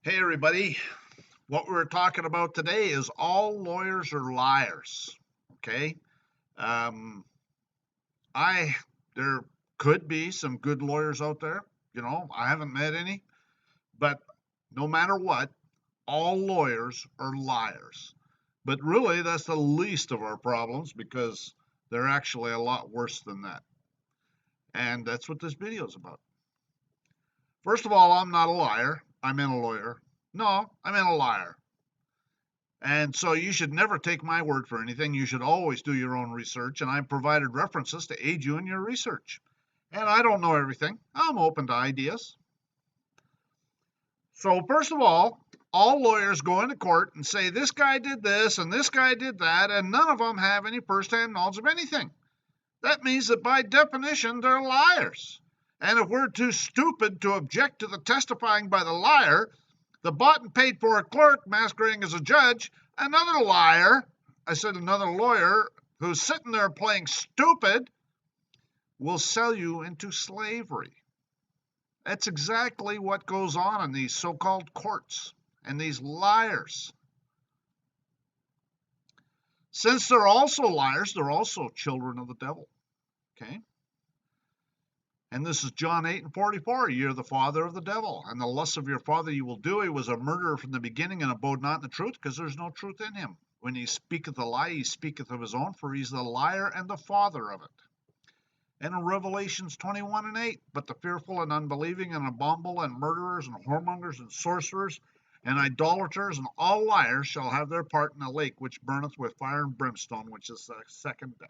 Hey everybody, what we're talking about today is all lawyers are liars. Okay. Um, I there could be some good lawyers out there. I haven't met any, but no matter what, all lawyers are liars. But really, that's the least of our problems because they're actually a lot worse than that. And that's what this video is about. First of all, I'm not a liar. I'm in a lawyer. No, I'm in a liar. And so you should never take my word for anything. You should always do your own research. And I've provided references to aid you in your research. And I don't know everything. I'm open to ideas. So, first of all lawyers go into court and say, this guy did this and this guy did that, and none of them have any firsthand knowledge of anything. That means that by definition, they're liars. And if we're too stupid to object to the testifying by the liar, the bought and paid for clerk masquerading as a judge, another liar, I said another lawyer, who's sitting there playing stupid, will sell you into slavery. That's exactly what goes on in these so-called courts and these liars. Since they're also liars, they're also children of the devil. Okay? And this is John 8:44. You're the father of the devil, and the lusts of your father you will do. He was a murderer from the beginning and abode not in the truth, because there's no truth in him. When he speaketh a lie, he speaketh of his own, for he's the liar and the father of it. And in Revelations 21:8, but the fearful and unbelieving and abominable and murderers and whoremongers and sorcerers and idolaters and all liars shall have their part in the lake which burneth with fire and brimstone, which is the second death.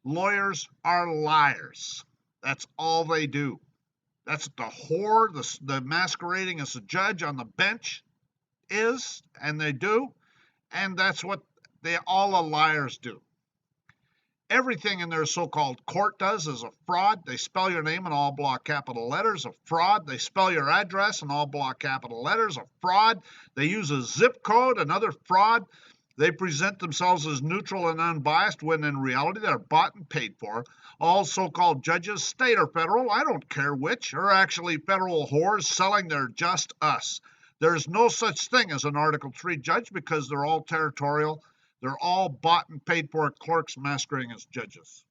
Lawyers are liars. That's all they do. That's what the whore, the masquerading as a judge on the bench is, and they do. And that's what all the liars do. Everything in their so-called court does is a fraud. They spell your name in all block capital letters, a fraud. They spell your address in all block capital letters, a fraud. They use a zip code, another fraud. They present themselves as neutral and unbiased when in reality they're bought and paid for. All so-called judges, state or federal, I don't care which, are actually federal whores selling their just us. There's no such thing as an Article 3 judge because they're all territorial. They're all bought and paid for clerks masquerading as judges.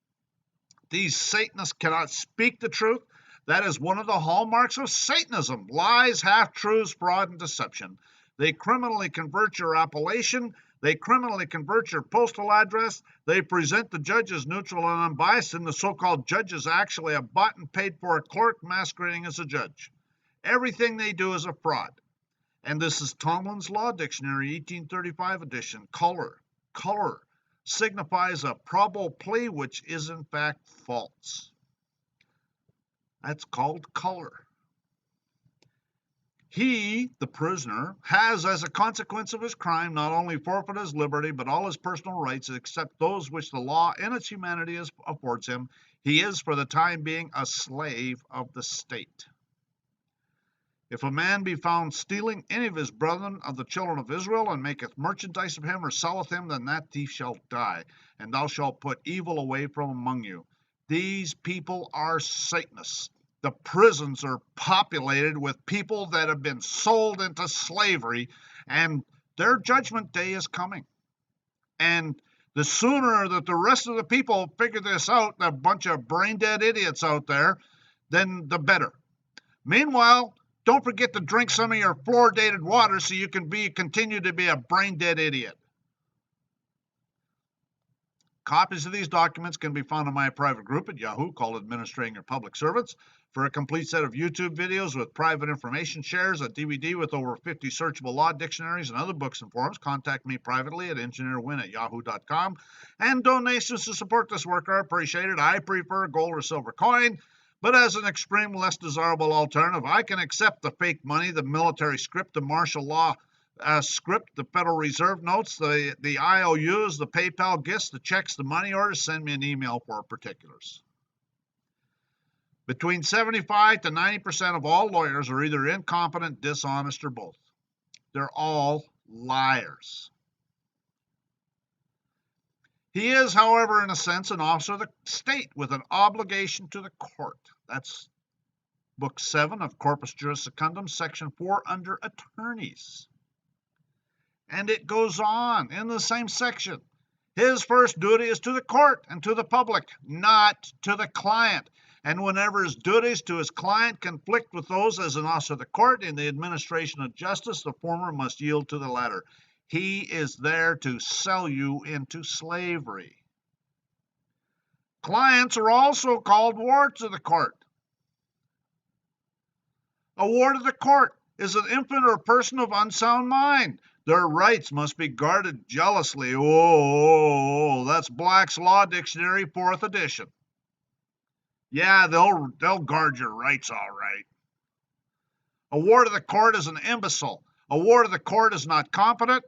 These Satanists cannot speak the truth. That is one of the hallmarks of Satanism: lies, half-truths, fraud, and deception. They criminally convert your appellation. They criminally convert your postal address. They present the judge as neutral and unbiased, and the so-called judge is actually a bought and paid for clerk masquerading as a judge. Everything they do is a fraud. And this is Tomlin's Law Dictionary, 1835 edition. Color signifies a probable plea which is in fact false. That's called color. He, the prisoner, has, as a consequence of his crime, not only forfeited his liberty, but all his personal rights, except those which the law in its humanity affords him. He is, for the time being, a slave of the state. If a man be found stealing any of his brethren of the children of Israel, and maketh merchandise of him, or selleth him, then that thief shall die, and thou shalt put evil away from among you. These people are Satanists. The prisons are populated with people that have been sold into slavery, and their judgment day is coming. And the sooner that the rest of the people figure this out, a bunch of brain-dead idiots out there, then the better. Meanwhile, don't forget to drink some of your fluoridated water so you can continue to be a brain-dead idiot. Copies of these documents can be found in my private group at Yahoo called Administrating Your Public Servants. For a complete set of YouTube videos with private information shares, a DVD with over 50 searchable law dictionaries and other books and forums, contact me privately at engineerwin@yahoo.com. And donations to support this work are appreciated. I prefer gold or silver coin. But as an extreme, less desirable alternative, I can accept the fake money, the military script, the martial law script, the Federal Reserve notes, the IOUs, the PayPal gifts, the checks, the money orders. Send me an email for particulars. Between 75 to 90% of all lawyers are either incompetent, dishonest, or both. They're all liars. He is, however, in a sense, an officer of the state with an obligation to the court. Book 7 of Corpus Juris Secundum, Section 4, under attorneys. And it goes on in the same section. His first duty is to the court and to the public, not to the client. And whenever his duties to his client conflict with those as an officer of the court in the administration of justice, the former must yield to the latter. He is there to sell you into slavery. Clients are also called wards of the court. A ward of the court is an infant or a person of unsound mind. Their rights must be guarded jealously. Oh, that's Black's Law Dictionary, 4th edition. Yeah, they'll guard your rights all right. A ward of the court is an imbecile. A ward of the court is not competent.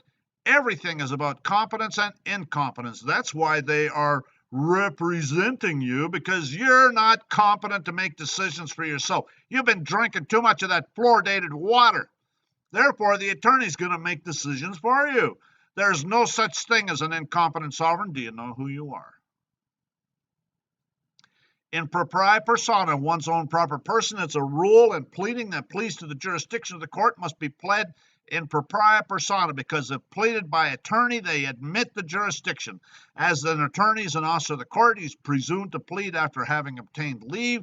Everything is about competence and incompetence. That's why they are representing you, because you're not competent to make decisions for yourself. You've been drinking too much of that fluoridated water. Therefore, the attorney's going to make decisions for you. There's no such thing as an incompetent sovereign. Do you know who you are? In propria persona, one's own proper person, it's a rule in pleading that pleas to the jurisdiction of the court must be pled in propria persona, because if pleaded by attorney, they admit the jurisdiction. As an attorney is an officer of the court, he's presumed to plead after having obtained leave,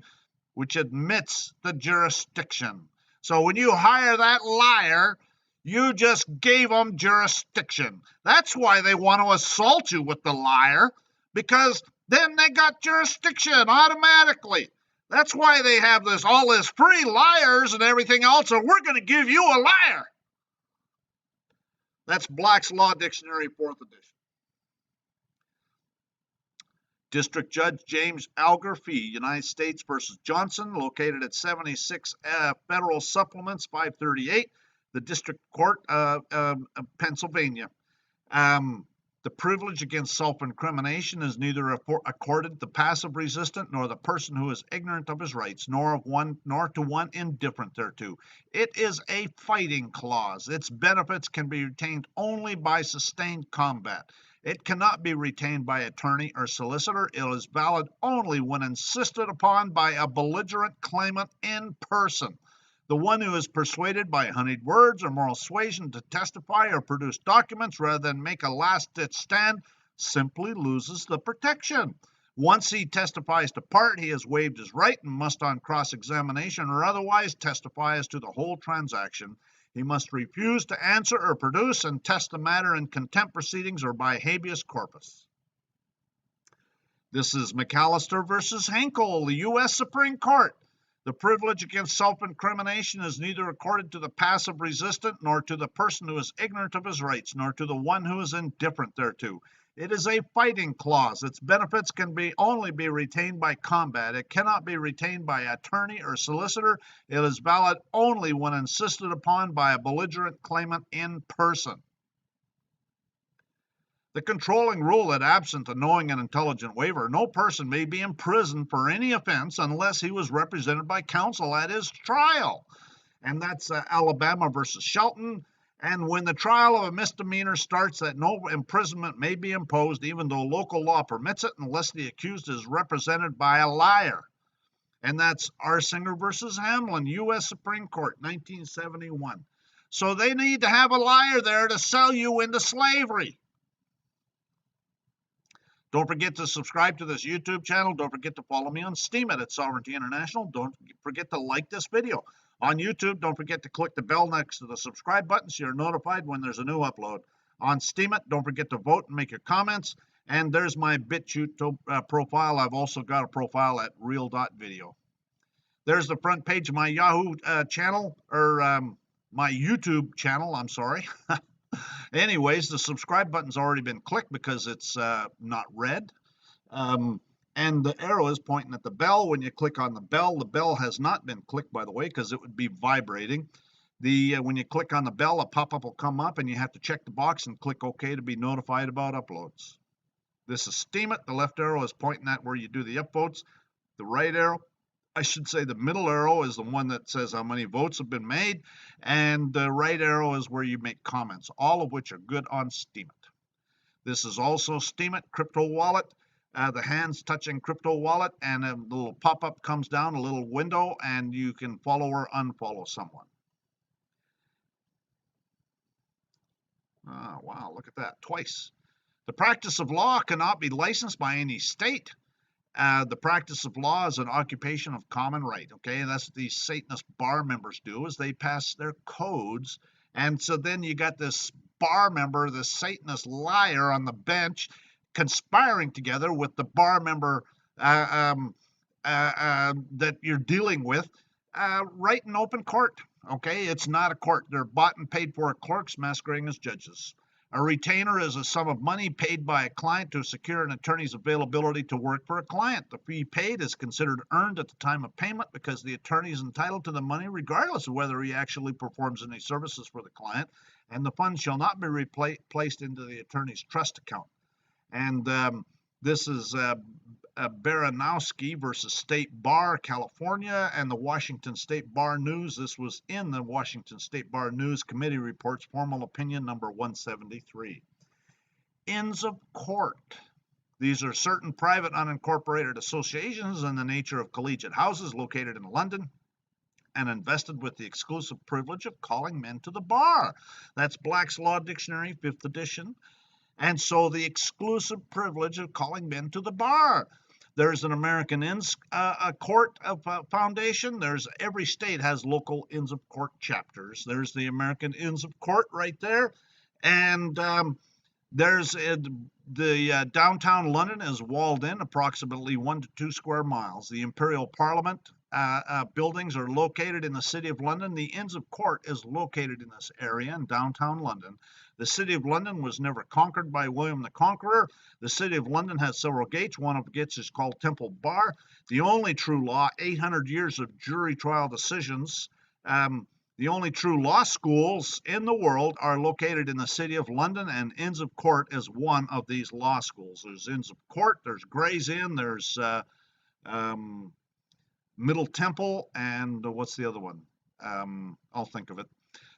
which admits the jurisdiction. So when you hire that liar, you just gave them jurisdiction. That's why they want to assault you with the liar, because then they got jurisdiction automatically. That's why they have all this free liars and everything else, and we're going to give you a liar. That's Black's Law Dictionary, 4th edition. District Judge James Alger Fee, United States versus Johnson, located at 76 Federal Supplements, 538, the District Court of Pennsylvania. The privilege against self-incrimination is neither accorded the passive resistant nor the person who is ignorant of his rights, nor to one indifferent thereto. It is a fighting clause. Its benefits can be retained only by sustained combat. It cannot be retained by attorney or solicitor. It is valid only when insisted upon by a belligerent claimant in person. The one who is persuaded by honeyed words or moral suasion to testify or produce documents rather than make a last-ditch stand simply loses the protection. Once he testifies to part, he has waived his right and must on cross-examination or otherwise testify as to the whole transaction. He must refuse to answer or produce and test the matter in contempt proceedings or by habeas corpus. This is McAllister versus Henkel, the U.S. Supreme Court. The privilege against self-incrimination is neither accorded to the passive resistant, nor to the person who is ignorant of his rights, nor to the one who is indifferent thereto. It is a fighting clause. Its benefits can only be retained by combat. It cannot be retained by attorney or solicitor. It is valid only when insisted upon by a belligerent claimant in person. The controlling rule that absent a knowing and intelligent waiver, no person may be imprisoned for any offense unless he was represented by counsel at his trial. And that's Alabama versus Shelton. And when the trial of a misdemeanor starts, that no imprisonment may be imposed, even though local law permits it, unless the accused is represented by a liar. And that's Arsinger versus Hamlin, U.S. Supreme Court, 1971. So they need to have a liar there to sell you into slavery. Don't forget to subscribe to this YouTube channel. Don't forget to follow me on Steemit at Sovereignty International. Don't forget to like this video. On YouTube, don't forget to click the bell next to the subscribe button so you're notified when there's a new upload. On Steemit, don't forget to vote and make your comments. And there's my BitChute profile. I've also got a profile at real.video. There's the front page of my Yahoo channel, or my YouTube channel, I'm sorry. Anyways, the subscribe button's already been clicked because it's not red. And the arrow is pointing at the bell. When you click on the bell has not been clicked, by the way, because it would be vibrating. When you click on the bell, a pop-up will come up, and you have to check the box and click OK to be notified about uploads. This is Steemit. The left arrow is pointing at where you do the upvotes. The right arrow, I should say the middle arrow, is the one that says how many votes have been made, and the right arrow is where you make comments, all of which are good on Steemit. This is also Steemit Crypto Wallet. the hands touching crypto wallet, and a little pop-up comes down, a little window, and you can follow or unfollow someone. Oh, wow, look at that, twice. The practice of law cannot be licensed by any state. The practice of law is an occupation of common right. Okay, and that's what these Satanist bar members do, is they pass their codes, and so then you got this bar member, this Satanist liar on the bench, conspiring together with the bar member that you're dealing with, right in open court. Okay, it's not a court. They're bought and paid for clerks masquerading as judges. A retainer is a sum of money paid by a client to secure an attorney's availability to work for a client. The fee paid is considered earned at the time of payment because the attorney is entitled to the money regardless of whether he actually performs any services for the client, and the funds shall not be placed into the attorney's trust account. And this is Baranowski versus State Bar, California, and the Washington State Bar News. This was in the Washington State Bar News Committee Reports, Formal Opinion number 173. Inns of court. These are certain private unincorporated associations in the nature of collegiate houses located in London and invested with the exclusive privilege of calling men to the bar. That's Black's Law Dictionary, 5th edition. And so the exclusive privilege of calling men to the bar. There's an American Inns Court Foundation. Every state has local Inns of Court chapters. There's the American Inns of Court right there. And there's the downtown London is walled in approximately 1 to 2 square miles. The Imperial Parliament buildings are located in the City of London. The Inns of Court is located in this area in downtown London. The City of London was never conquered by William the Conqueror. The City of London has several gates. One of the gates is called Temple Bar. The only true law, 800 years of jury trial decisions. The only true law schools in the world are located in the City of London, and Inns of Court is one of these law schools. There's Inns of Court, there's Gray's Inn, there's Middle Temple, and what's the other one? I'll think of it.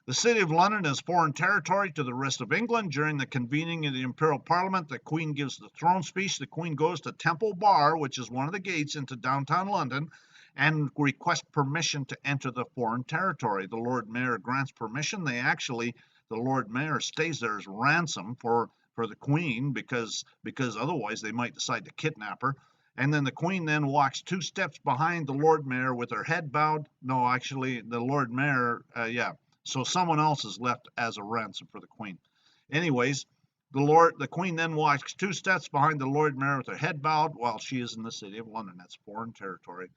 The City of London is foreign territory to the rest of England. During the convening of the Imperial Parliament, the Queen gives the throne speech. The Queen goes to Temple Bar, which is one of the gates into downtown London, and requests permission to enter the foreign territory. The Lord Mayor grants permission. The Lord Mayor stays there as ransom for the Queen because otherwise they might decide to kidnap her. And then the Queen then walks 2 steps behind the Lord Mayor with her head bowed. No, actually, the Lord Mayor, So someone else is left as a ransom for the Queen. Anyways, the Queen then walks 2 steps behind the Lord Mayor with her head bowed while she is in the City of London. That's foreign territory.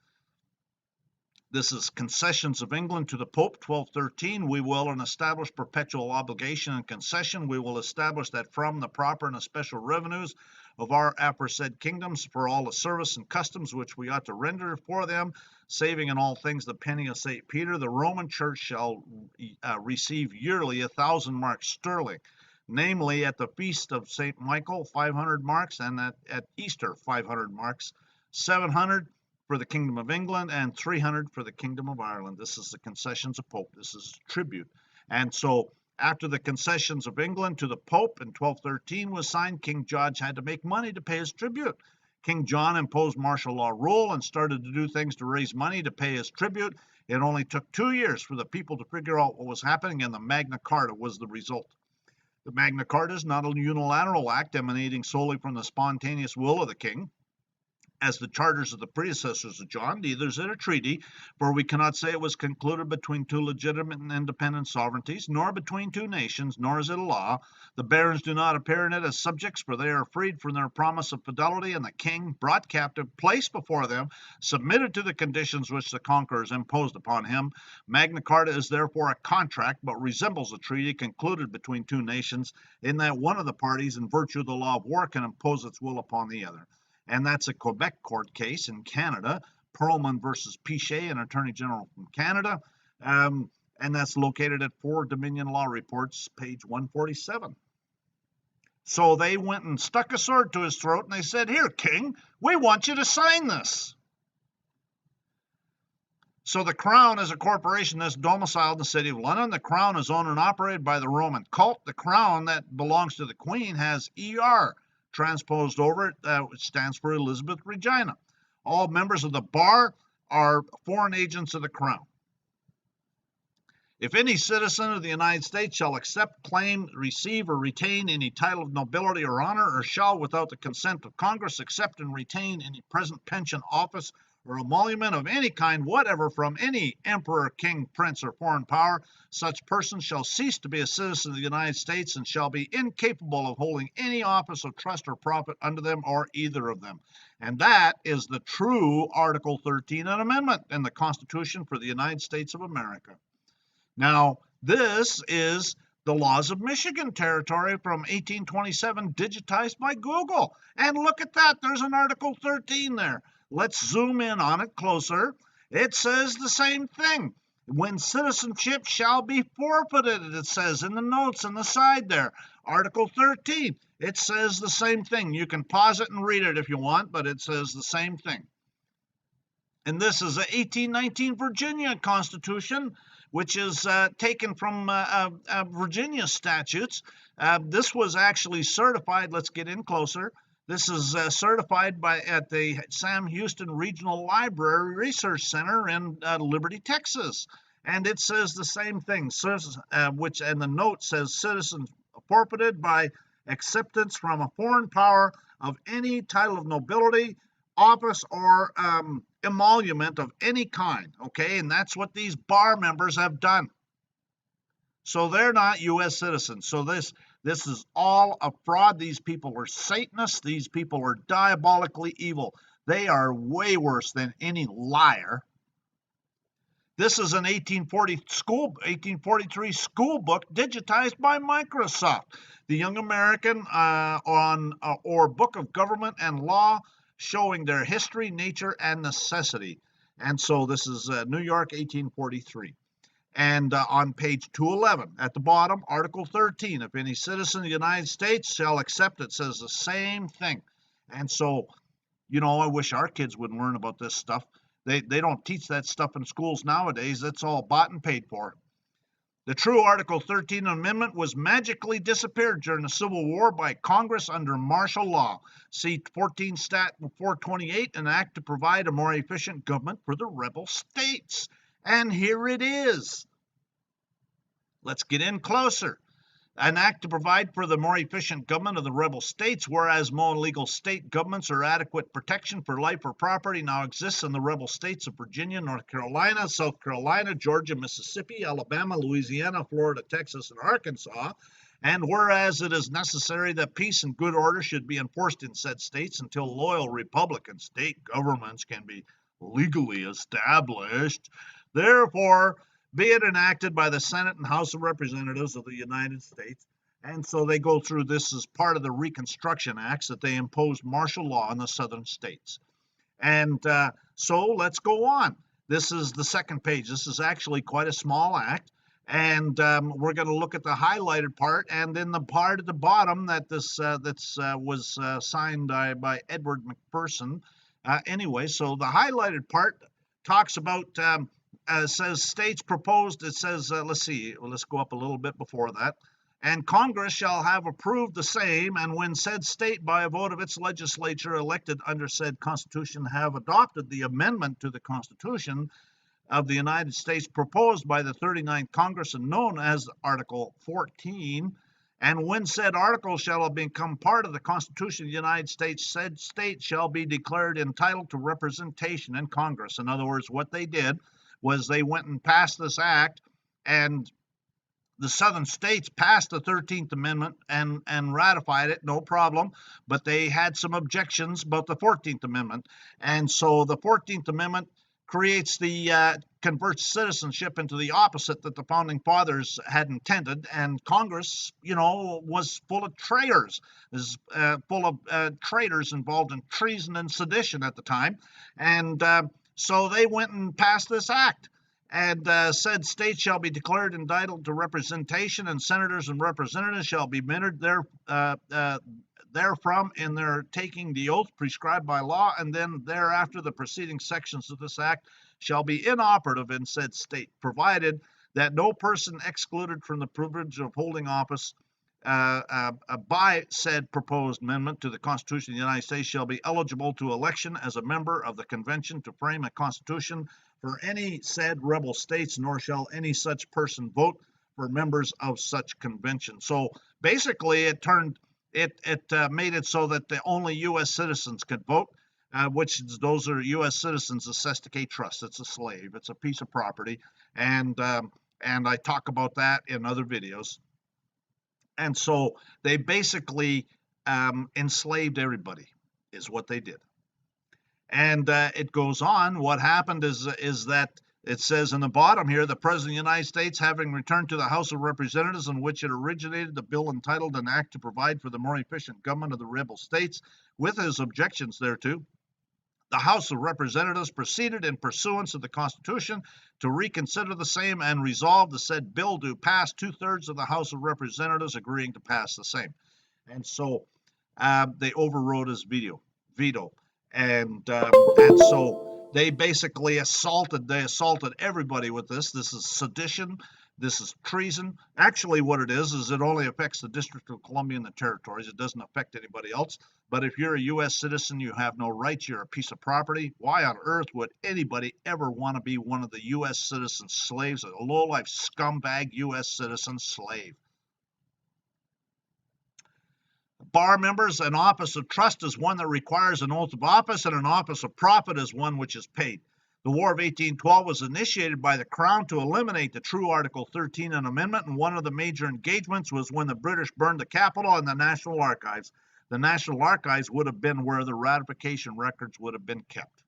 This is Concessions of England to the Pope, 1213. We will, in establish perpetual obligation and concession, we will establish that from the proper and especial revenues of our aforesaid kingdoms for all the service and customs which we ought to render for them, saving in all things the penny of St. Peter, the Roman Church shall receive yearly 1,000 marks sterling, namely at the feast of St. Michael, 500 marks, and at Easter, 500 marks, 700 for the Kingdom of England, and 300 for the Kingdom of Ireland. This is the concessions of Pope. This is tribute. And so after the concessions of England to the Pope in 1213 was signed, King George had to make money to pay his tribute. King John imposed martial law rule and started to do things to raise money to pay his tribute. It only took 2 years for the people to figure out what was happening, and the Magna Carta was the result. The Magna Carta is not a unilateral act emanating solely from the spontaneous will of the king, as the charters of the predecessors of John, neither is it a treaty, for we cannot say it was concluded between 2 legitimate and independent sovereignties, nor between 2 nations, nor is it a law. The barons do not appear in it as subjects, for they are freed from their promise of fidelity, and the king, brought captive, placed before them, submitted to the conditions which the conquerors imposed upon him. Magna Carta is therefore a contract, but resembles a treaty concluded between 2 nations, in that one of the parties, in virtue of the law of war, can impose its will upon the other. And that's a Quebec court case in Canada, Perlman versus Pichet, an attorney general from Canada, and that's located at 4 Dominion Law Reports, page 147. So they went and stuck a sword to his throat, and they said, "Here, King, we want you to sign this." So the Crown is a corporation that's domiciled in the City of London. The Crown is owned and operated by the Roman cult. The Crown that belongs to the Queen has ER transposed over it, which stands for Elizabeth Regina. All members of the bar are foreign agents of the crown. If any citizen of the United States shall accept, claim, receive, or retain any title of nobility or honor, or shall, without the consent of Congress, accept and retain any present pension, office, or emolument of any kind whatever from any emperor, king, prince, or foreign power, such person shall cease to be a citizen of the United States and shall be incapable of holding any office of trust or profit under them or either of them. And that is the true Article 13 and Amendment in the Constitution for the United States of America. Now, this is the laws of Michigan Territory from 1827, digitized by Google. And look at that, there's an Article 13 there. Let's zoom in on it closer. It says the same thing. When citizenship shall be forfeited, it says in the notes on the side there. Article 13, it says the same thing. You can pause it and read it if you want, but it says the same thing. And this is a 1819 Virginia Constitution, which is taken from Virginia statutes. This was actually certified. Let's get in closer. This is certified at the Sam Houston Regional Library Research Center in Liberty, Texas. And it says the same thing, and the note says citizens forfeited by acceptance from a foreign power of any title of nobility, office, or emolument of any kind, okay? And that's what these bar members have done. So they're not U.S. citizens. So this is all a fraud. These people are Satanists. These people are diabolically evil. They are way worse than any liar. This is an 1843 school book digitized by Microsoft. The Young American or Book of Government and Law, showing their history, nature, and necessity. And so this is New York, 1843. And on page 211, at the bottom, Article 13, if any citizen of the United States shall accept, it says the same thing. And so, I wish our kids would learn about this stuff. They don't teach that stuff in schools nowadays. That's all bought and paid for. The true Article 13 Amendment was magically disappeared during the Civil War by Congress under martial law. See 14 Stat 428, an act to provide a more efficient government for the rebel states. And here it is. Let's get in closer. An act to provide for the more efficient government of the rebel states, whereas more legal state governments or adequate protection for life or property now exists in the rebel states of Virginia, North Carolina, South Carolina, Georgia, Mississippi, Alabama, Louisiana, Florida, Texas, and Arkansas. And whereas it is necessary that peace and good order should be enforced in said states until loyal Republican state governments can be legally established, therefore, be it enacted by the Senate and House of Representatives of the United States. And so they go through this as part of the Reconstruction Acts that they imposed martial law in the southern states. And so let's go on. This is the second page. This is actually quite a small act. And we're going to look at the highlighted part, and then the part at the bottom that was signed by Edward McPherson. Anyway, so the highlighted part talks about says states proposed. It says let's go up a little bit before that. And Congress shall have approved the same, and when said state by a vote of its legislature elected under said Constitution have adopted the amendment to the Constitution of the United States proposed by the 39th Congress and known as Article 14, and when said article shall have become part of the Constitution of the United States, said state shall be declared entitled to representation in Congress. In other words, what they did was they went and passed this act, and the southern states passed the 13th Amendment and ratified it, no problem, but they had some objections about the 14th Amendment. And so the 14th Amendment creates converts citizenship into the opposite that the founding fathers had intended, and Congress, was full of traitors, full of traitors involved in treason and sedition at the time, and so they went and passed this act, and said states shall be declared entitled to representation, and senators and representatives shall be minted therefrom in their taking the oath prescribed by law, and then thereafter the preceding sections of this act shall be inoperative in said state, provided that no person excluded from the privilege of holding office by said proposed amendment to the Constitution of the United States shall be eligible to election as a member of the convention to frame a constitution for any said rebel states, nor shall any such person vote for members of such convention. So basically, it made it so that the only U.S. citizens could vote, which those are U.S. citizens assessed to K trust. It's a slave. It's a piece of property, and I talk about that in other videos. And so they basically enslaved everybody, is what they did. And it goes on. What happened is that it says in the bottom here, the President of the United States, having returned to the House of Representatives in which it originated, the bill entitled an act to provide for the more efficient government of the rebel states, with his objections thereto, the House of Representatives proceeded in pursuance of the Constitution to reconsider the same and resolve the said bill do pass, 2/3 of the House of Representatives agreeing to pass the same. And so they overrode his veto. And so they basically assaulted everybody with this. This is sedition. This is treason. Actually, what it is it only affects the District of Columbia and the territories. It doesn't affect anybody else. But if you're a U.S. citizen, you have no rights. You're a piece of property. Why on earth would anybody ever want to be one of the U.S. citizen slaves, a low-life scumbag U.S. citizen slave? Bar members, an office of trust is one that requires an oath of office, and an office of profit is one which is paid. The War of 1812 was initiated by the Crown to eliminate the true Article 13 and Amendment, and one of the major engagements was when the British burned the Capitol and the National Archives. The National Archives would have been where the ratification records would have been kept.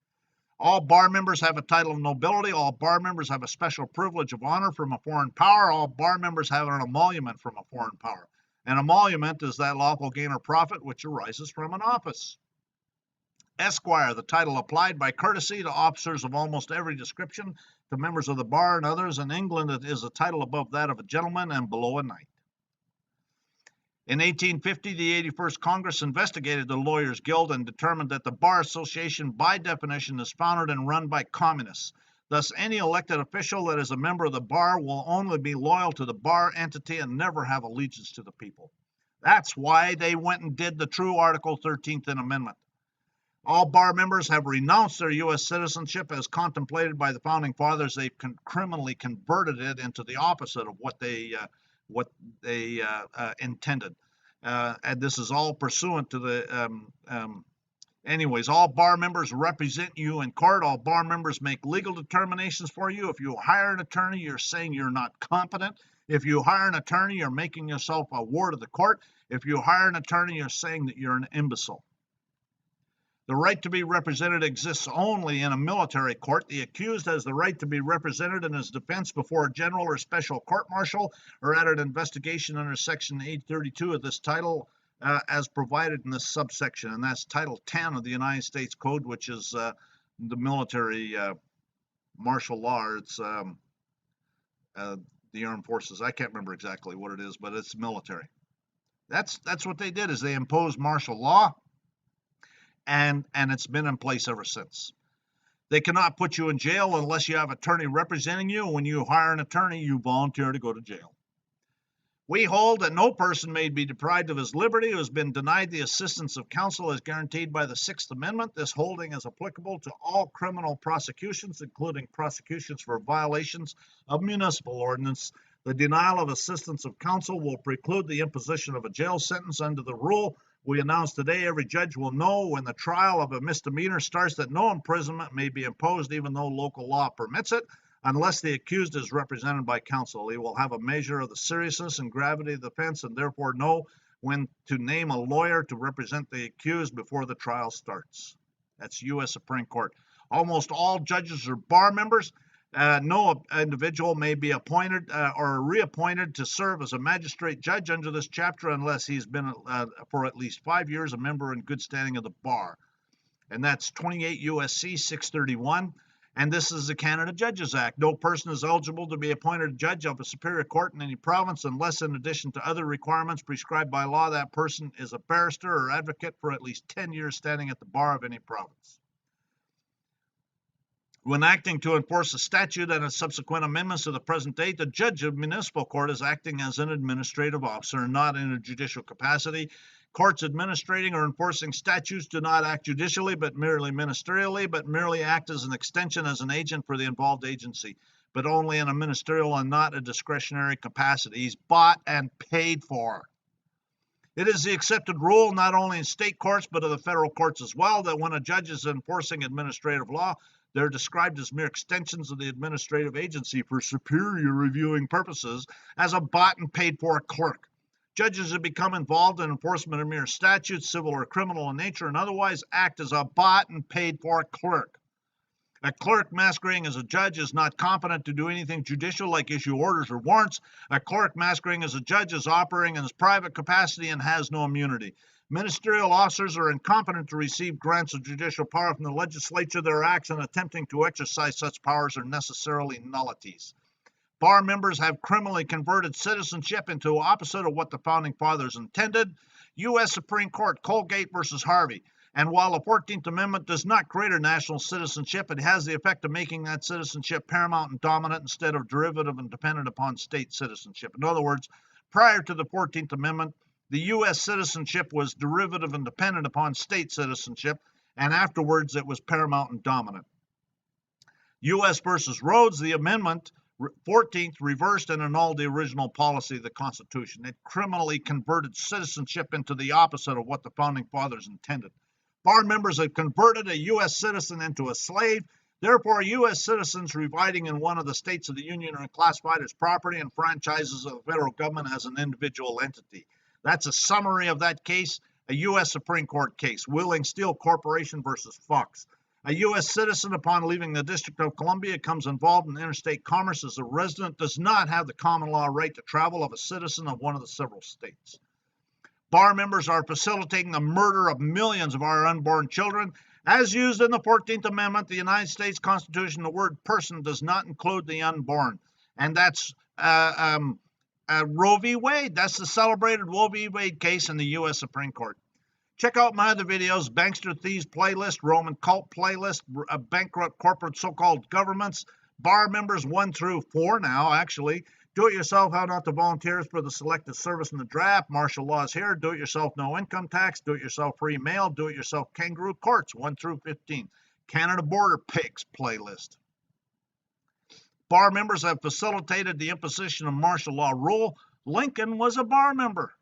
All bar members have a title of nobility. All bar members have a special privilege of honor from a foreign power. All bar members have an emolument from a foreign power. An emolument is that lawful gain or profit which arises from an office. Esquire, the title applied by courtesy to officers of almost every description, to members of the bar and others. In England, it is a title above that of a gentleman and below a knight. In 1850, the 81st Congress investigated the Lawyers Guild and determined that the Bar Association, by definition, is founded and run by communists. Thus, any elected official that is a member of the bar will only be loyal to the bar entity and never have allegiance to the people. That's why they went and did the true Article 13th Amendment. All bar members have renounced their U.S. citizenship as contemplated by the Founding Fathers. They've criminally converted it into the opposite of what they intended. And this is all pursuant to the... Anyways, all bar members represent you in court. All bar members make legal determinations for you. If you hire an attorney, you're saying you're not competent. If you hire an attorney, you're making yourself a ward of the court. If you hire an attorney, you're saying that you're an imbecile. The right to be represented exists only in a military court. The accused has the right to be represented in his defense before a general or special court-martial or at an investigation under Section 832 of this title as provided in this subsection, and that's Title 10 of the United States Code, which is the military martial law. It's the armed forces. I can't remember exactly what it is, but it's military. That's what they did, is they imposed martial law. And it's been in place ever since. They cannot put you in jail unless you have an attorney representing you. When you hire an attorney, you volunteer to go to jail. We hold that no person may be deprived of his liberty who has been denied the assistance of counsel as guaranteed by the Sixth Amendment. This holding is applicable to all criminal prosecutions, including prosecutions for violations of municipal ordinance. The denial of assistance of counsel will preclude the imposition of a jail sentence under the rule we announced today. Every judge will know when the trial of a misdemeanor starts that no imprisonment may be imposed even though local law permits it, unless the accused is represented by counsel. He will have a measure of the seriousness and gravity of the offense and therefore know when to name a lawyer to represent the accused before the trial starts. That's U.S. Supreme Court. Almost all judges are bar members. No individual may be appointed or reappointed to serve as a magistrate judge under this chapter unless he's been for at least 5 years a member in good standing of the bar. And that's 28 U.S.C. 631. And this is the Canada Judges Act. No person is eligible to be appointed judge of a superior court in any province unless, in addition to other requirements prescribed by law, that person is a barrister or advocate for at least 10 years standing at the bar of any province. When acting to enforce a statute and its subsequent amendments to the present date, the judge of municipal court is acting as an administrative officer, not in a judicial capacity. Courts administrating or enforcing statutes do not act judicially, but merely ministerially, but merely act as an extension, as an agent for the involved agency, but only in a ministerial and not a discretionary capacity. He's bought and paid for. It is the accepted rule, not only in state courts, but of the federal courts as well, that when a judge is enforcing administrative law, they're described as mere extensions of the administrative agency for superior reviewing purposes, as a bought and paid for clerk. Judges who become involved in enforcement of mere statutes, civil or criminal in nature, and otherwise act as a bought and paid for clerk. A clerk masquerading as a judge is not competent to do anything judicial like issue orders or warrants. A clerk masquerading as a judge is operating in his private capacity and has no immunity. Ministerial officers are incompetent to receive grants of judicial power from the legislature. Their acts in attempting to exercise such powers are necessarily nullities. Bar members have criminally converted citizenship into opposite of what the Founding Fathers intended. U.S. Supreme Court, Colgate versus Harvey. And while the 14th Amendment does not create a national citizenship, it has the effect of making that citizenship paramount and dominant instead of derivative and dependent upon state citizenship. In other words, prior to the 14th Amendment, the U.S. citizenship was derivative and dependent upon state citizenship, and afterwards it was paramount and dominant. U.S. versus Rhodes, the amendment 14th reversed and annulled the original policy of the Constitution. It criminally converted citizenship into the opposite of what the Founding Fathers intended. Bar members have converted a U.S. citizen into a slave. Therefore, U.S. citizens residing in one of the states of the Union are classified as property and franchises of the federal government as an individual entity. That's a summary of that case, a U.S. Supreme Court case, Willing Steel Corporation versus Fox. A U.S. citizen, upon leaving the District of Columbia, becomes involved in interstate commerce as a resident, does not have the common law right to travel of a citizen of one of the several states. Bar members are facilitating the murder of millions of our unborn children. As used in the 14th Amendment, the United States Constitution, the word person does not include the unborn. And that's Roe v. Wade. That's the celebrated Roe v. Wade case in the U.S. Supreme Court. Check out my other videos, Bankster Thieves Playlist, Roman Cult Playlist, Bankrupt Corporate So-Called Governments, Bar members 1 through 4 now, actually. Do-it-yourself, how not to volunteer for the selective service in the draft, martial laws here, do-it-yourself, no income tax, do-it-yourself, free mail, do-it-yourself, kangaroo courts, 1 through 15. Canada Border Pigs playlist. Bar members have facilitated the imposition of martial law rule. Lincoln was a bar member.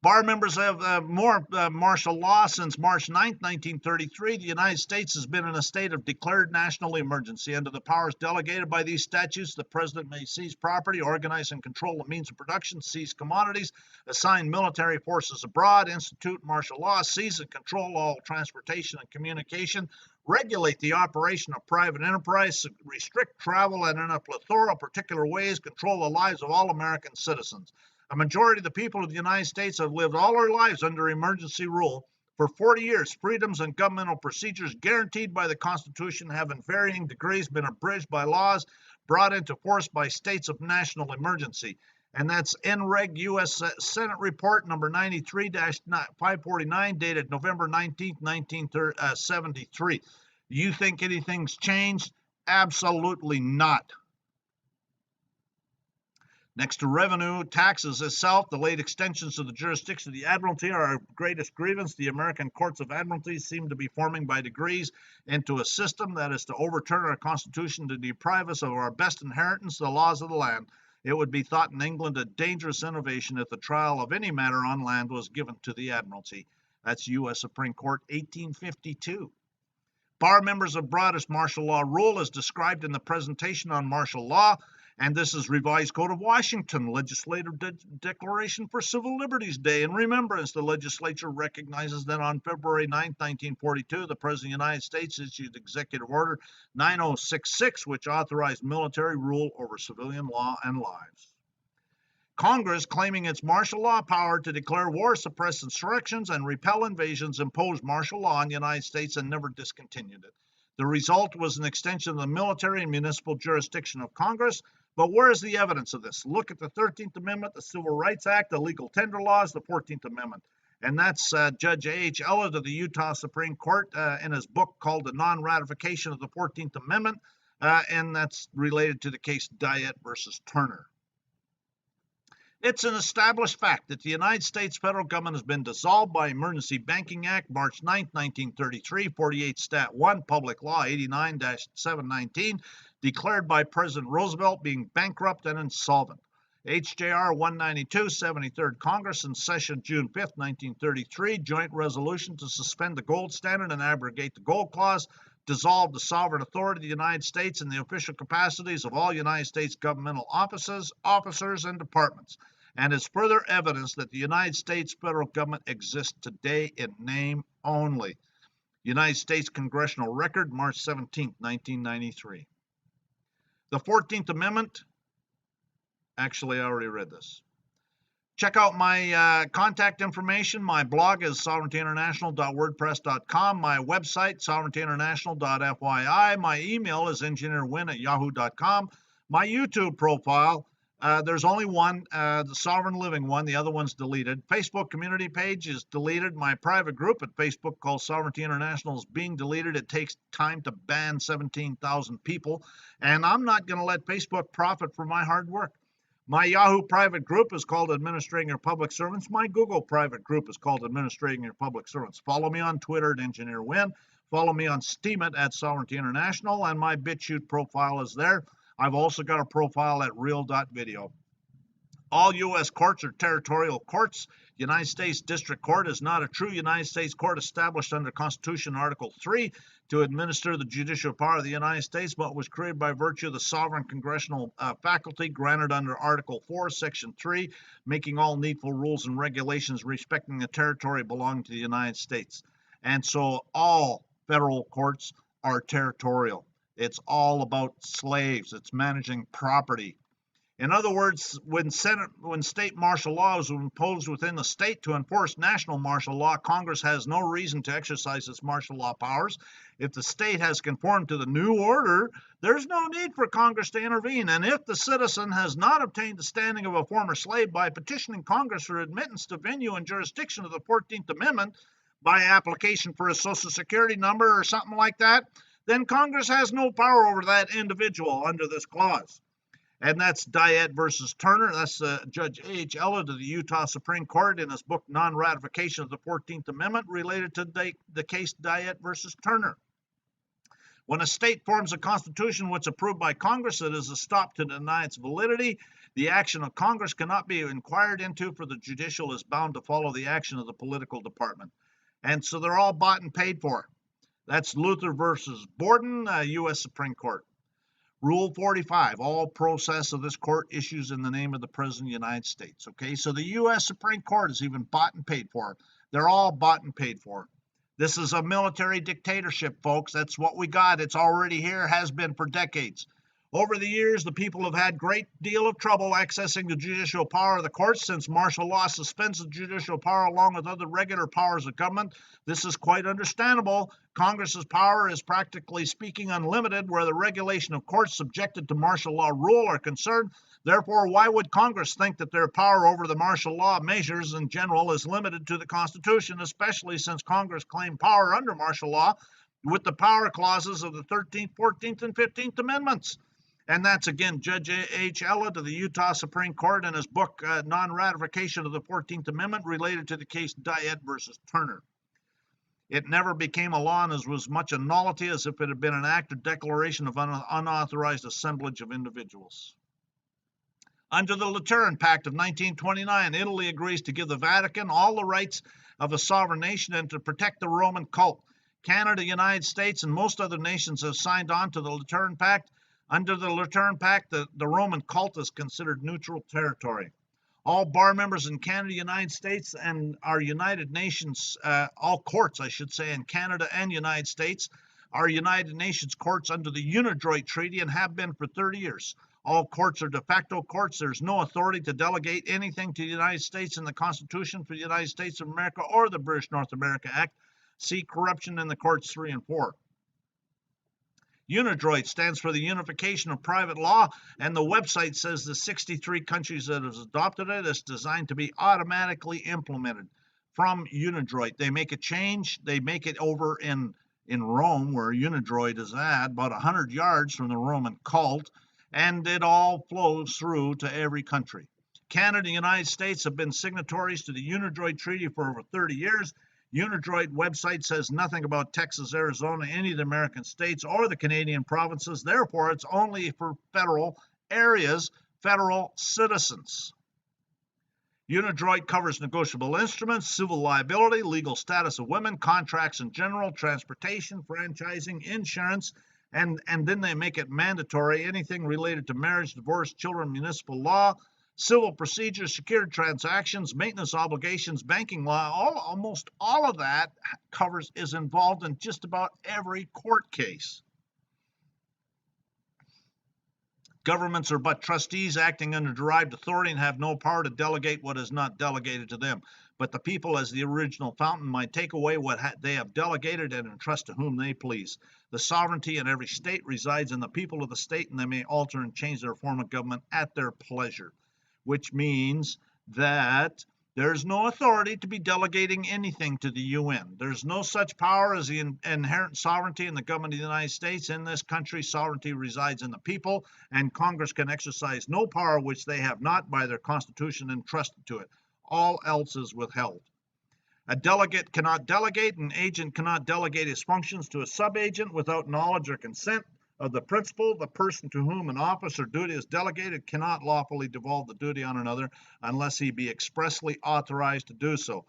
Bar members have more martial law. Since March 9, 1933, the United States has been in a state of declared national emergency. Under the powers delegated by these statutes, the president may seize property, organize and control the means of production, seize commodities, assign military forces abroad, institute martial law, seize and control all transportation and communication, regulate the operation of private enterprise, restrict travel, and in a plethora of particular ways, control the lives of all American citizens. A majority of the people of the United States have lived all their lives under emergency rule. For 40 years, freedoms and governmental procedures guaranteed by the Constitution have in varying degrees been abridged by laws brought into force by states of national emergency. And that's NREG U.S. Senate Report number 93-549 dated November 19, 1973. You think anything's changed? Absolutely not. Next to revenue, taxes itself, the late extensions of the jurisdiction of the Admiralty are our greatest grievance. The American courts of Admiralty seem to be forming by degrees into a system that is to overturn our Constitution to deprive us of our best inheritance, the laws of the land. It would be thought in England a dangerous innovation if the trial of any matter on land was given to the Admiralty. That's U.S. Supreme Court, 1852. Bar members of broadest martial law rule as described in the presentation on martial law. And this is Revised Code of Washington, Legislative Declaration for Civil Liberties Day. In remembrance, the legislature recognizes that on February 9, 1942, the President of the United States issued Executive Order 9066, which authorized military rule over civilian law and lives. Congress, claiming its martial law power to declare war, suppress insurrections, and repel invasions, imposed martial law in the United States and never discontinued it. The result was an extension of the military and municipal jurisdiction of Congress. But where is the evidence of this? Look at the 13th Amendment, the Civil Rights Act, the legal tender laws, the 14th Amendment. And that's Judge A.H. Ellett of the Utah Supreme Court in his book called The Non-Ratification of the 14th Amendment, and that's related to the case Diet versus Turner. It's an established fact that the United States federal government has been dissolved by Emergency Banking Act, March 9, 1933, 48 Stat 1, Public Law 89-719, declared by President Roosevelt being bankrupt and insolvent. HJR 192, 73rd Congress in session June 5, 1933, joint resolution to suspend the gold standard and abrogate the gold clause, dissolve the sovereign authority of the United States in the official capacities of all United States governmental offices, officers, and departments, and is further evidence that the United States federal government exists today in name only. United States Congressional Record, March 17, 1993. The 14th Amendment, actually, I already read this. Check out my contact information. My blog is sovereigntyinternational.wordpress.com. My website, sovereigntyinternational.fyi. My email is engineerwin@yahoo.com. My YouTube profile, there's only one, the Sovereign Living one. The other one's deleted. Facebook community page is deleted. My private group at Facebook called Sovereignty International is being deleted. It takes time to ban 17,000 people, and I'm not going to let Facebook profit from my hard work. My Yahoo private group is called Administrating Your Public Servants. My Google private group is called Administrating Your Public Servants. Follow me on Twitter at Engineer Win. Follow me on Steemit at Sovereignty International, and my BitChute profile is there. I've also got a profile at Real.video. All U.S. courts are territorial courts. United States District Court is not a true United States court established under Constitution Article 3 to administer the judicial power of the United States, but was created by virtue of the sovereign congressional faculty granted under Article 4, Section 3, making all needful rules and regulations respecting the territory belonging to the United States. And so all federal courts are territorial. It's all about slaves. It's managing property. In other words, when state martial law is imposed within the state to enforce national martial law, Congress has no reason to exercise its martial law powers. If the state has conformed to the new order, there's no need for Congress to intervene. And if the citizen has not obtained the standing of a former slave by petitioning Congress for admittance to venue and jurisdiction of the 14th Amendment by application for a Social Security number or something like that, then Congress has no power over that individual under this clause. And that's Diet versus Turner. That's Judge A.H. Ellett of the Utah Supreme Court in his book, Non-Ratification of the 14th Amendment, related to the case Diet versus Turner. When a state forms a constitution which is approved by Congress, it is a stop to deny its validity. The action of Congress cannot be inquired into, for the judicial is bound to follow the action of the political department. And so they're all bought and paid for. That's Luther versus Borden, U.S. Supreme Court. Rule 45, all process of this court issues in the name of the President of the United States. Okay, so the U.S. Supreme Court is even bought and paid for. They're all bought and paid for. This is a military dictatorship, folks. That's what we got. It's already here, has been for decades. Over the years, the people have had a great deal of trouble accessing the judicial power of the courts since martial law suspends the judicial power along with other regular powers of government. This is quite understandable. Congress's power is practically speaking unlimited where the regulation of courts subjected to martial law rule are concerned. Therefore, why would Congress think that their power over the martial law measures in general is limited to the Constitution, especially since Congress claimed power under martial law with the power clauses of the 13th, 14th, and 15th Amendments? And that's, again, Judge A.H. Ellett of the Utah Supreme Court in his book, Non-Ratification of the 14th Amendment, related to the case Diet versus Turner. It never became a law and was much a nullity as if it had been an act or declaration of unauthorized assemblage of individuals. Under the Lateran Pact of 1929, Italy agrees to give the Vatican all the rights of a sovereign nation and to protect the Roman cult. Canada, United States, and most other nations have signed on to the Lateran Pact. Under the Lateran Pact, the Roman cult is considered neutral territory. All bar members in Canada, United States, and our United Nations, all courts, I should say, in Canada and United States, are United Nations courts under the Unidroit Treaty and have been for 30 years. All courts are de facto courts. There's no authority to delegate anything to the United States in the Constitution for the United States of America or the British North America Act. See Corruption in the Courts 3 and 4. Unidroit stands for the Unification of Private Law, and the website says the 63 countries that have adopted it is designed to be automatically implemented. from Unidroit. They make a change. They make it over in Rome, where Unidroit is at, about 100 yards from the Roman cult, and it all flows through to every country. Canada and the United States have been signatories to the Unidroit Treaty for over 30 years. Unidroit website says nothing about Texas, Arizona, any of the American states, or the Canadian provinces. Therefore, it's only for federal areas, federal citizens. Unidroit covers negotiable instruments, civil liability, legal status of women, contracts in general, transportation, franchising, insurance, and then they make it mandatory, anything related to marriage, divorce, children, municipal law, civil procedures, secured transactions, maintenance obligations, banking law. Almost all of that is involved in just about every court case. Governments are but trustees acting under derived authority and have no power to delegate what is not delegated to them. But the people, as the original fountain, might take away what they have delegated and entrust to whom they please. The sovereignty in every state resides in the people of the state, and they may alter and change their form of government at their pleasure, which means that there's no authority to be delegating anything to the UN. There's no such power as the inherent sovereignty in the government of the United States. In this country, sovereignty resides in the people, and Congress can exercise no power which they have not by their Constitution entrusted to it. All else is withheld. A delegate cannot delegate, an agent cannot delegate his functions to a subagent without knowledge or consent of the principal. The person to whom an office or duty is delegated cannot lawfully devolve the duty on another unless he be expressly authorized to do so.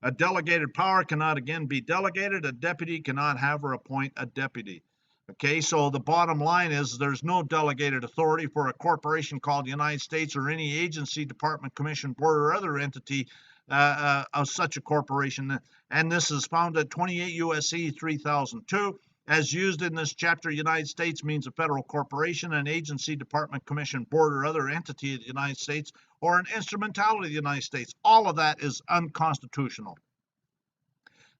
A delegated power cannot again be delegated. A deputy cannot have or appoint a deputy. Okay, so the bottom line is there's no delegated authority for a corporation called the United States or any agency, department, commission, board, or other entity of such a corporation. And this is found at 28 U.S.C. 3002. As used in this chapter, United States means a federal corporation, an agency, department, commission, board, or other entity of the United States, or an instrumentality of the United States. All of that is unconstitutional.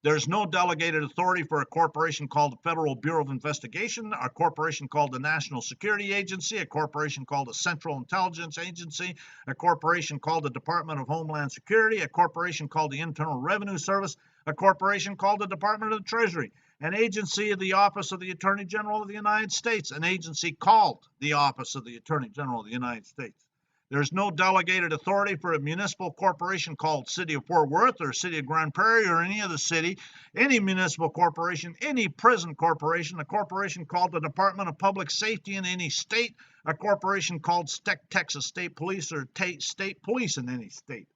There's no delegated authority for a corporation called the Federal Bureau of Investigation, a corporation called the National Security Agency, a corporation called the Central Intelligence Agency, a corporation called the Department of Homeland Security, a corporation called the Internal Revenue Service, a corporation called the Department of the Treasury, an agency of the Office of the Attorney General of the United States, an agency called the Office of the Attorney General of the United States. There's no delegated authority for a municipal corporation called City of Fort Worth or City of Grand Prairie or any other city, any municipal corporation, any prison corporation, a corporation called the Department of Public Safety in any state, a corporation called Texas State Police or State Police in any state.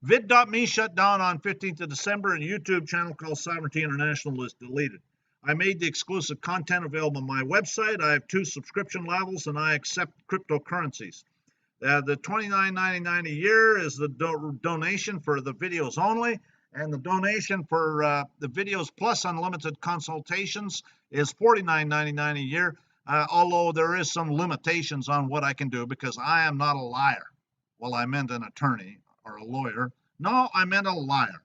Vid.me shut down on 15th of December and YouTube channel called Sovereignty International is deleted. I made the exclusive content available on my website. I have 2 subscription levels and I accept cryptocurrencies. The $29.99 a year is the donation for the videos only, and the donation for the videos plus unlimited consultations is $49.99 a year, although there is some limitations on what I can do because I am not a liar. Well, I meant an attorney or a lawyer. No, I meant a liar.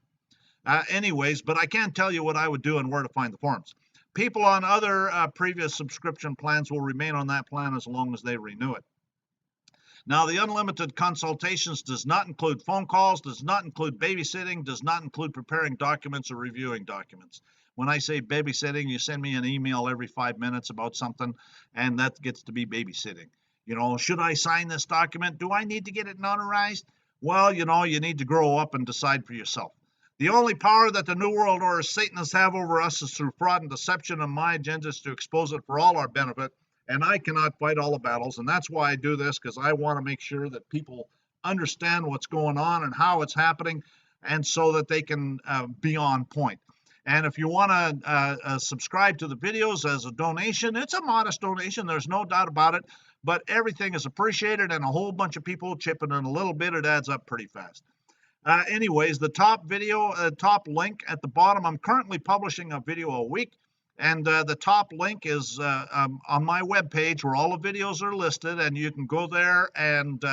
Anyways, but I can tell you what I would do and where to find the forms. People on other previous subscription plans will remain on that plan as long as they renew it. Now, the unlimited consultations does not include phone calls, does not include babysitting, does not include preparing documents or reviewing documents. When I say babysitting, you send me an email every 5 minutes about something, and that gets to be babysitting. You know, should I sign this document? Do I need to get it notarized? Well, you know, you need to grow up and decide for yourself. The only power that the New World Order Satanists have over us is through fraud and deception, and my agenda is to expose it for all our benefit. And I cannot fight all the battles, and that's why I do this, because I want to make sure that people understand what's going on and how it's happening, and so that they can be on point. And if you want to subscribe to the videos as a donation, it's a modest donation, there's no doubt about it, but everything is appreciated, and a whole bunch of people chipping in a little bit, it adds up pretty fast. Anyways, the top video, top link at the bottom, I'm currently publishing a video a week, and the top link is on my webpage where all the videos are listed, and you can go there and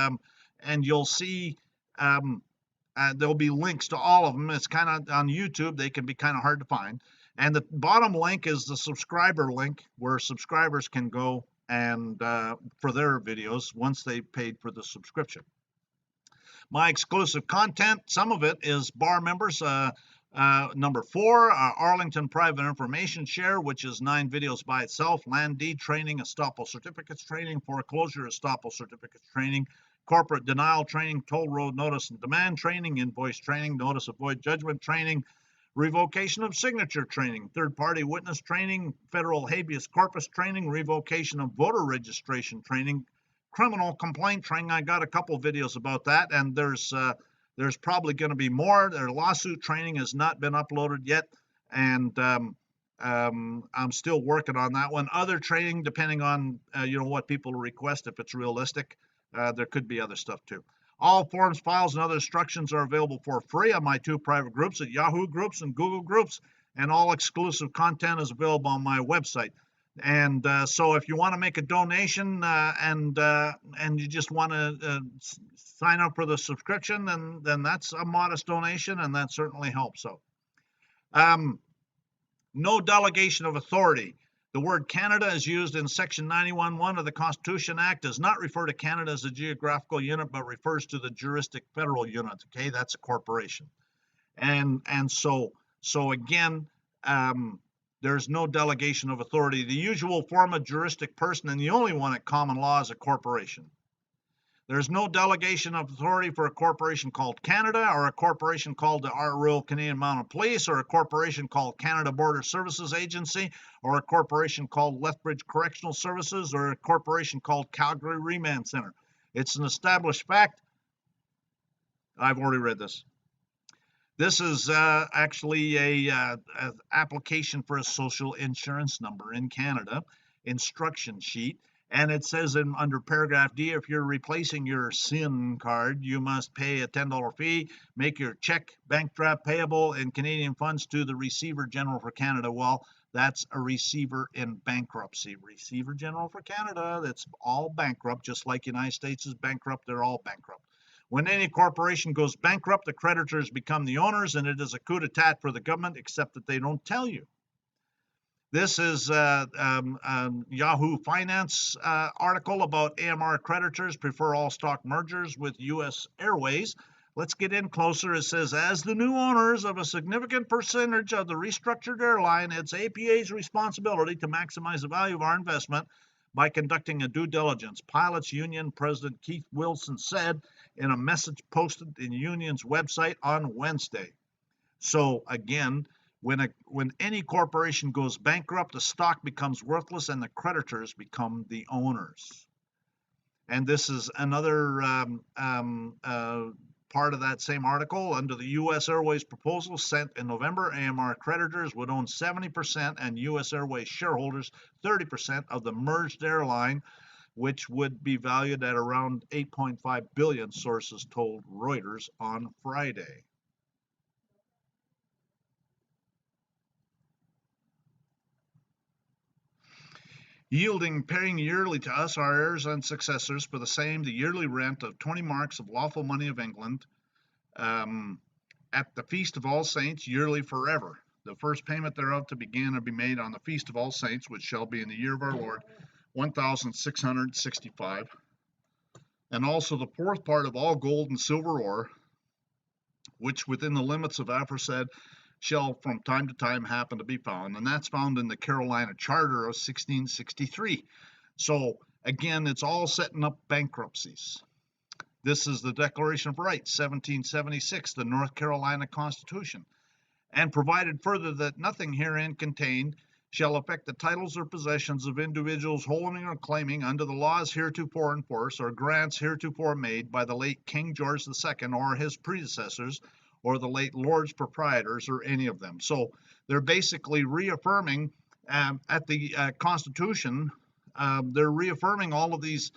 you'll see there'll be links to all of them. It's kind of on YouTube, they can be kind of hard to find. And the bottom link is the subscriber link where subscribers can go and for their videos once they paid for the subscription. My exclusive content, some of it is bar members. Number 4, Arlington Private Information Share, which is 9 videos by itself. Land deed training, estoppel certificates training, foreclosure estoppel certificates training, corporate denial training, toll road notice and demand training, invoice training, notice of void judgment training, revocation of signature training, third-party witness training, federal habeas corpus training, revocation of voter registration training, criminal complaint training. I got a couple videos about that, and there's probably going to be more. Their lawsuit training has not been uploaded yet, and I'm still working on that one. Other training, depending on what people request, if it's realistic, there could be other stuff too. All forms, files, and other instructions are available for free on my 2 private groups at Yahoo Groups and Google Groups, and all exclusive content is available on my website. And so if you want to make a donation and you just want to sign up for the subscription, then that's a modest donation, and that certainly helps. So, no delegation of authority. The word Canada is used in Section 91(1) of the Constitution Act, does not refer to Canada as a geographical unit, but refers to the juristic federal unit. Okay, that's a corporation. And so again, there's no delegation of authority. The usual form of juristic person, and the only one at common law, is a corporation. There's no delegation of authority for a corporation called Canada, or a corporation called the Royal Canadian Mounted Police, or a corporation called Canada Border Services Agency, or a corporation called Lethbridge Correctional Services, or a corporation called Calgary Remand Center. It's an established fact. I've already read this. This is actually a application for a social insurance number in Canada, instruction sheet. And it says under paragraph D, if you're replacing your SIN card, you must pay a $10 fee, make your check, bank draft payable in Canadian funds to the Receiver General for Canada. Well, that's a receiver in bankruptcy. Receiver General for Canada, that's all bankrupt, just like United States is bankrupt, they're all bankrupt. When any corporation goes bankrupt, the creditors become the owners, and it is a coup d'etat for the government, except that they don't tell you. This is Yahoo Finance article about AMR creditors prefer all-stock mergers with U.S. Airways. Let's get in closer. It says, as the new owners of a significant percentage of the restructured airline, it's APA's responsibility to maximize the value of our investment by conducting a due diligence. Pilots Union President Keith Wilson said in a message posted in the union's website on Wednesday. So again, when any corporation goes bankrupt, the stock becomes worthless and the creditors become the owners. And this is another part of that same article. Under the U.S. Airways proposal sent in November, AMR creditors would own 70% and U.S. Airways shareholders 30% of the merged airline, which would be valued at around $8.5 billion, sources told Reuters on Friday. Yielding, paying yearly to us, our heirs and successors, for the same, the yearly rent of 20 marks of lawful money of England, at the Feast of All Saints, yearly forever. The first payment thereof to begin and be made on the Feast of All Saints, which shall be in the year of our Lord, 1665. And also the fourth part of all gold and silver ore, which within the limits of aforesaid shall from time to time happen to be found, and that's found in the Carolina Charter of 1663. So again, it's all setting up bankruptcies. This is the Declaration of Rights, 1776, the North Carolina Constitution, and provided further that nothing herein contained shall affect the titles or possessions of individuals holding or claiming under the laws heretofore in force or grants heretofore made by the late King George II or his predecessors, or the late Lords Proprietors, or any of them. So they're basically reaffirming at the Constitution, they're reaffirming all of these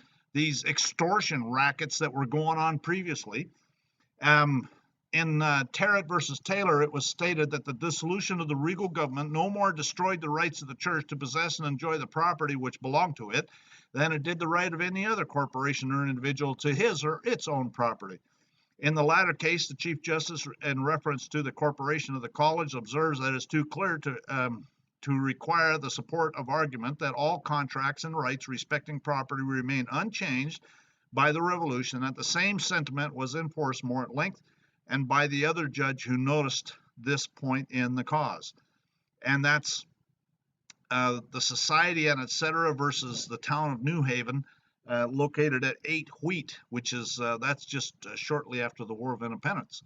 extortion rackets that were going on previously. In Tarrant versus Taylor, it was stated that the dissolution of the regal government no more destroyed the rights of the church to possess and enjoy the property which belonged to it than it did the right of any other corporation or individual to his or its own property. In the latter case, the Chief Justice, in reference to the corporation of the college, observes that it's too clear to require the support of argument that all contracts and rights respecting property remain unchanged by the Revolution, that the same sentiment was enforced more at length, and by the other judge who noticed this point in the cause. And that's the Society and etc. versus the town of New Haven, located at 8 Wheat, which is that's just shortly after the War of Independence.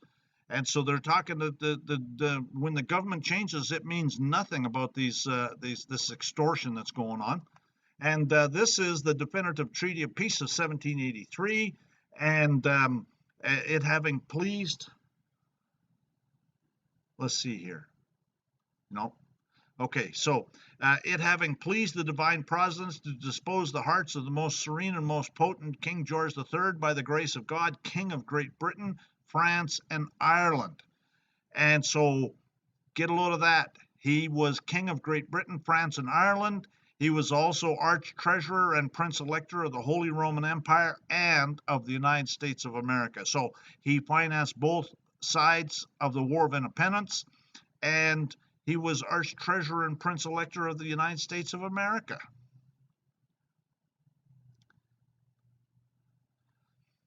And so they're talking that when the government changes, it means nothing about this extortion that's going on. And this is the definitive Treaty of Peace of 1783, and it having pleased. Let's see here. No. Okay, so it having pleased the divine providence to dispose the hearts of the most serene and most potent King George III by the grace of God, King of Great Britain, France, and Ireland. And so get a load of that. He was King of Great Britain, France, and Ireland. He was also Arch-Treasurer and Prince-Elector of the Holy Roman Empire and of the United States of America. So he financed both sides of the War of Independence, and he was Arch-Treasurer and Prince-Elector of the United States of America.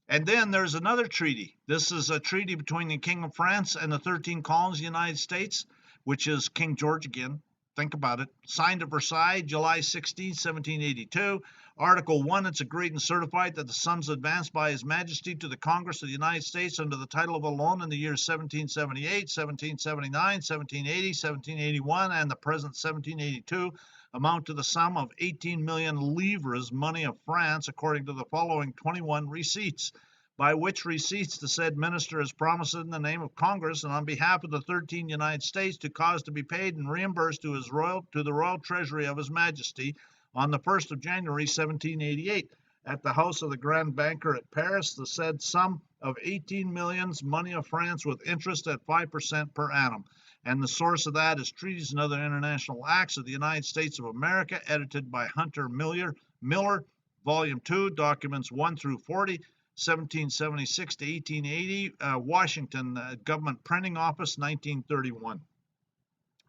And then there's another treaty. This is a treaty between the King of France and the 13 colonies of the United States, which is King George again. Think about it. Signed at Versailles, July 16, 1782. Article 1, it's agreed and certified that the sums advanced by His Majesty to the Congress of the United States under the title of a loan in the years 1778, 1779, 1780, 1781, and the present 1782 amount to the sum of 18 million livres, money of France, according to the following 21 receipts. By which receipts the said minister has promised in the name of Congress and on behalf of the 13 United States to cause to be paid and reimbursed to the royal treasury of His Majesty on the 1st of January 1788 at the house of the Grand Banker at Paris, the said sum of 18 millions, money of France, with interest at 5% per annum. And the source of that is Treaties and Other International Acts of the United States of America, edited by Hunter Miller, Volume 2, Documents 1 through 40, 1776 to 1880, Washington Government Printing Office, 1931.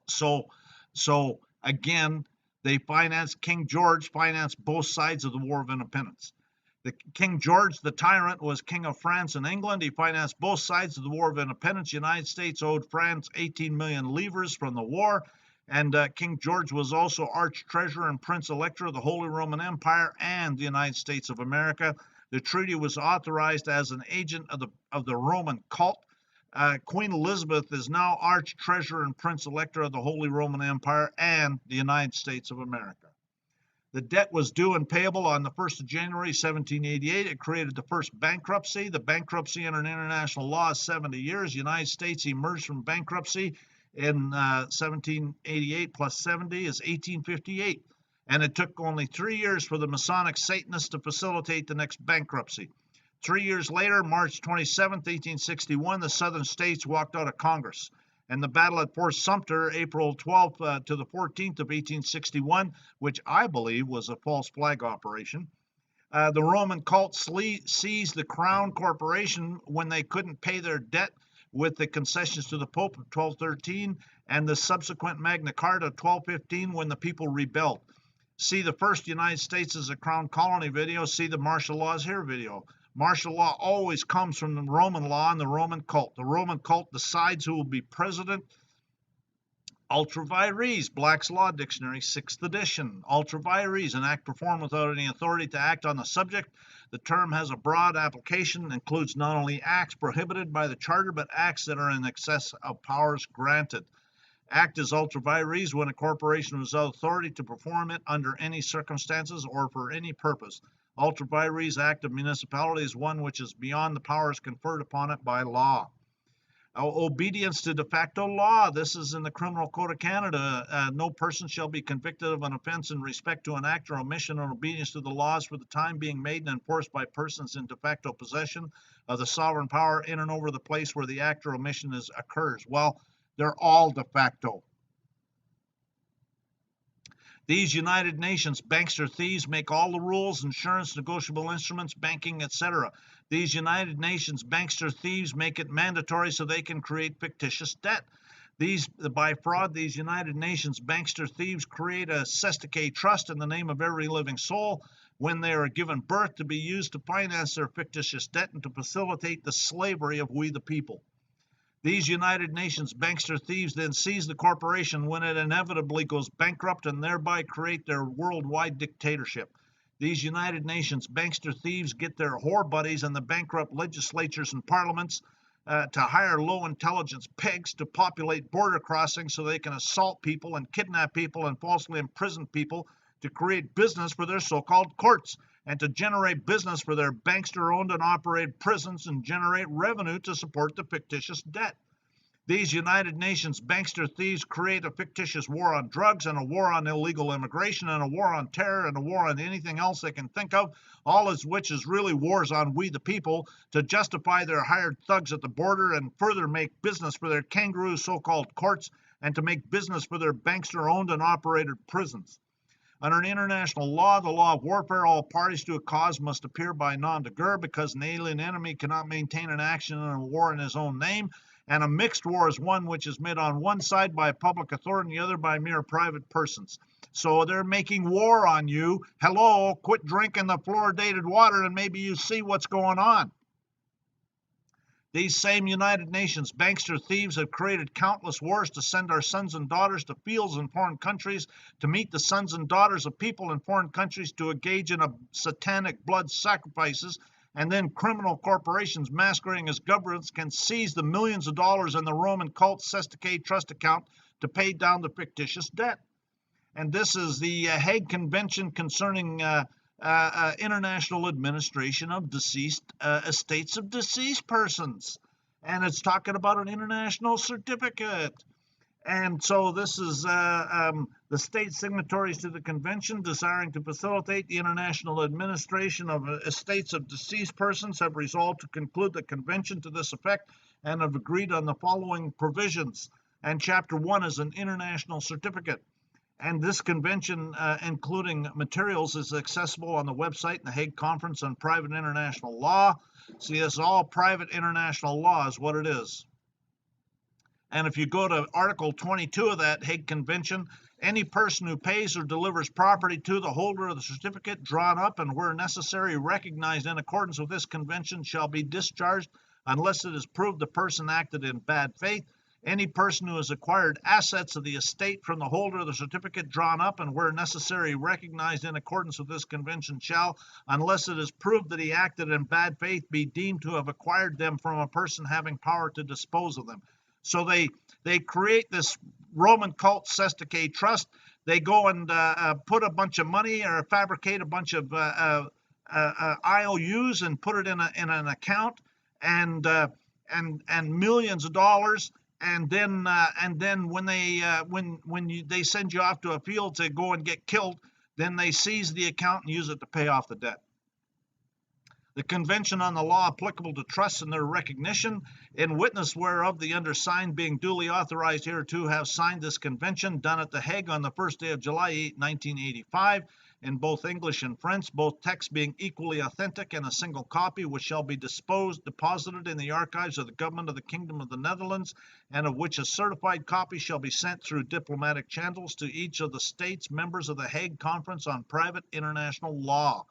So again, King George financed both sides of the War of Independence. King George, the tyrant, was King of France and England. He financed both sides of the War of Independence. The United States owed France 18 million livres from the war. And King George was also Arch-Treasurer and Prince-Elector of the Holy Roman Empire and the United States of America. The treaty was authorized as an agent of the Roman cult. Queen Elizabeth is now Arch-Treasurer and Prince-Elector of the Holy Roman Empire and the United States of America. The debt was due and payable on the 1st of January 1788. It created the first bankruptcy. The bankruptcy under international law is 70 years. The United States emerged from bankruptcy in 1788 plus 70 is 1858. And it took only 3 years for the Masonic Satanists to facilitate the next bankruptcy. 3 years later, March 27, 1861, the Southern states walked out of Congress. And the battle at Fort Sumter, April 12th to the 14th of 1861, which I believe was a false flag operation. The Roman cult seized the Crown Corporation when they couldn't pay their debt with the concessions to the Pope of 1213 and the subsequent Magna Carta of 1215 when the people rebelled. See the first United States as a Crown Colony video. See the martial laws here video. Martial law always comes from the Roman law and the Roman cult. The Roman cult decides who will be president. Ultra vires, Black's Law Dictionary, 6th edition. Ultra vires, an act performed without any authority to act on the subject. The term has a broad application and includes not only acts prohibited by the Charter, but acts that are in excess of powers granted. Act is ultra vires when a corporation was without authority to perform it under any circumstances or for any purpose. Ultra vires act of municipality is one which is beyond the powers conferred upon it by law. Obedience to de facto law. This is in the Criminal Code of Canada. No person shall be convicted of an offense in respect to an act or omission or obedience to the laws for the time being made and enforced by persons in de facto possession of the sovereign power in and over the place where the act or omission occurs. Well, they're all de facto. These United Nations bankster thieves make all the rules, insurance, negotiable instruments, banking, etc. These United Nations bankster thieves make it mandatory so they can create fictitious debt. By fraud, these United Nations bankster thieves create a cestacade trust in the name of every living soul. when they are given birth to be used to finance their fictitious debt and to facilitate the slavery of we the people. These United Nations bankster thieves then seize the corporation when it inevitably goes bankrupt and thereby create their worldwide dictatorship. These United Nations bankster thieves get their whore buddies in the bankrupt legislatures and parliaments to hire low intelligence pigs to populate border crossings so they can assault people and kidnap people and falsely imprison people to create business for their so-called courts and to generate business for their bankster-owned and operated prisons and generate revenue to support the fictitious debt. These United Nations bankster thieves create a fictitious war on drugs and a war on illegal immigration and a war on terror and a war on anything else they can think of, all of which is really wars on we the people to justify their hired thugs at the border and further make business for their kangaroo so-called courts and to make business for their bankster-owned and operated prisons. Under international law, the law of warfare, all parties to a cause must appear by non de because an alien enemy cannot maintain an action in a war in his own name, and a mixed war is one which is made on one side by a public authority and the other by mere private persons. So they're making war on you. Hello, quit drinking the fluoridated water and maybe you see what's going on. These same United Nations bankster thieves have created countless wars to send our sons and daughters to fields in foreign countries, to meet the sons and daughters of people in foreign countries, to engage in a satanic blood sacrifices, and then criminal corporations masquerading as governments can seize the millions of dollars in the Roman cult Satanic trust account to pay down the fictitious debt. And this is the Hague Convention concerning international administration of deceased estates of deceased persons, and it's talking about an international certificate. And so this is the state signatories to the convention desiring to facilitate the international administration of estates of deceased persons have resolved to conclude the convention to this effect and have agreed on the following provisions. And chapter 1 is an international certificate. And this convention, including materials, is accessible on the website in the Hague Conference on Private International Law. See, it's all private international law is what it is. And if you go to Article 22 of that Hague Convention, any person who pays or delivers property to the holder of the certificate drawn up and where necessary recognized in accordance with this convention shall be discharged unless it is proved the person acted in bad faith. Any person who has acquired assets of the estate from the holder of the certificate drawn up and where necessary recognized in accordance with this convention shall, unless it is proved that he acted in bad faith, be deemed to have acquired them from a person having power to dispose of them. So they create this Roman cult Satanic trust. They go and put a bunch of money or fabricate a bunch of IOUs and put it in an account and millions of dollars. And then when they send you off to a field to go and get killed, then they seize the account and use it to pay off the debt. The Convention on the Law applicable to trusts and their recognition, in witness whereof the undersigned being duly authorized hereto have signed this convention, done at The Hague on the 1st day of July 8, 1985, in both English and French, both texts being equally authentic and a single copy, which shall be deposited in the archives of the government of the Kingdom of the Netherlands, and of which a certified copy shall be sent through diplomatic channels to each of the states members of the Hague Conference on Private International Law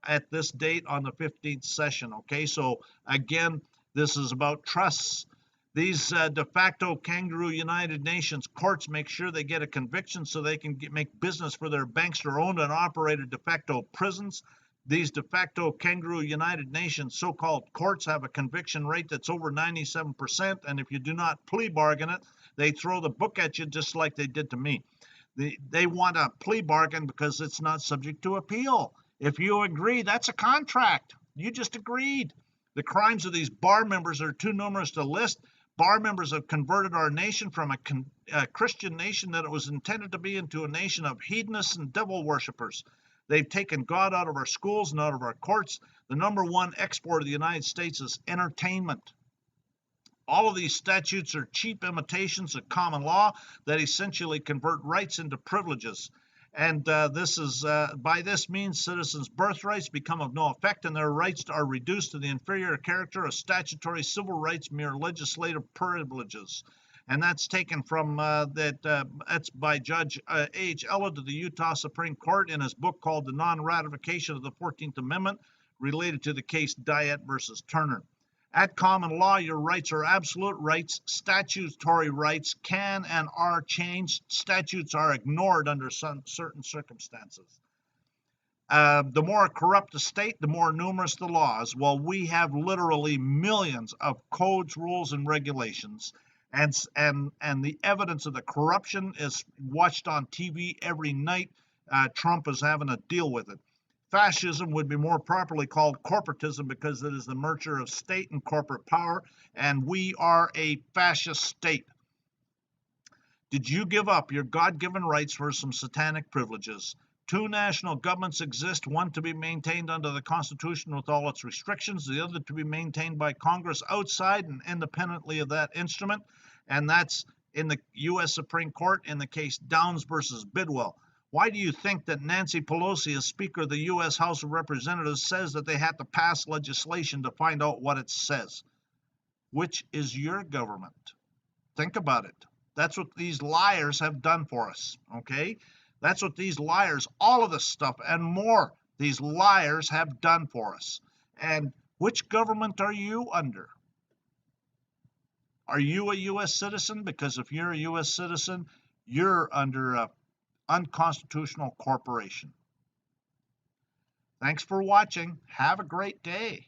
at this date on the 15th session. Okay, so again, this is about trusts. These de facto kangaroo United Nations courts make sure they get a conviction so they can make business for their bankster-owned and operated de facto prisons. These de facto kangaroo United Nations so-called courts have a conviction rate that's over 97%, and if you do not plea bargain it, they throw the book at you just like they did to me. They want a plea bargain because it's not subject to appeal. If you agree, that's a contract. You just agreed. The crimes of these bar members are too numerous to list. Bar members have converted our nation from a Christian nation that it was intended to be into a nation of hedonists and devil worshippers. They've taken God out of our schools and out of our courts. The number one export of the United States is entertainment. All of these statutes are cheap imitations of common law that essentially convert rights into privileges. And this is by this means citizens' birthrights become of no effect and their rights are reduced to the inferior character of statutory civil rights, mere legislative privileges. And that's taken from that's by Judge H. Ellard of the Utah Supreme Court in his book called The Non-Ratification of the 14th Amendment, related to the case Diet versus Turner. At common law, your rights are absolute rights. Statutory rights can and are changed. Statutes are ignored under certain circumstances. The more corrupt the state, the more numerous the laws. Well, we have literally millions of codes, rules, and regulations, and the evidence of the corruption is watched on TV every night. Trump is having to deal with it. Fascism would be more properly called corporatism because it is the merger of state and corporate power, and we are a fascist state. Did you give up your God-given rights for some satanic privileges? Two national governments exist, one to be maintained under the Constitution with all its restrictions, the other to be maintained by Congress outside and independently of that instrument, and that's in the U.S. Supreme Court in the case Downs versus Bidwell. Why do you think that Nancy Pelosi, as Speaker of the U.S. House of Representatives, says that they have to pass legislation to find out what it says? Which is your government? Think about it. That's what these liars have done for us, okay? That's what these liars, all of this stuff and more, these liars have done for us. And which government are you under? Are you a U.S. citizen? Because if you're a U.S. citizen, you're under a unconstitutional corporation. Thanks for watching. Have a great day.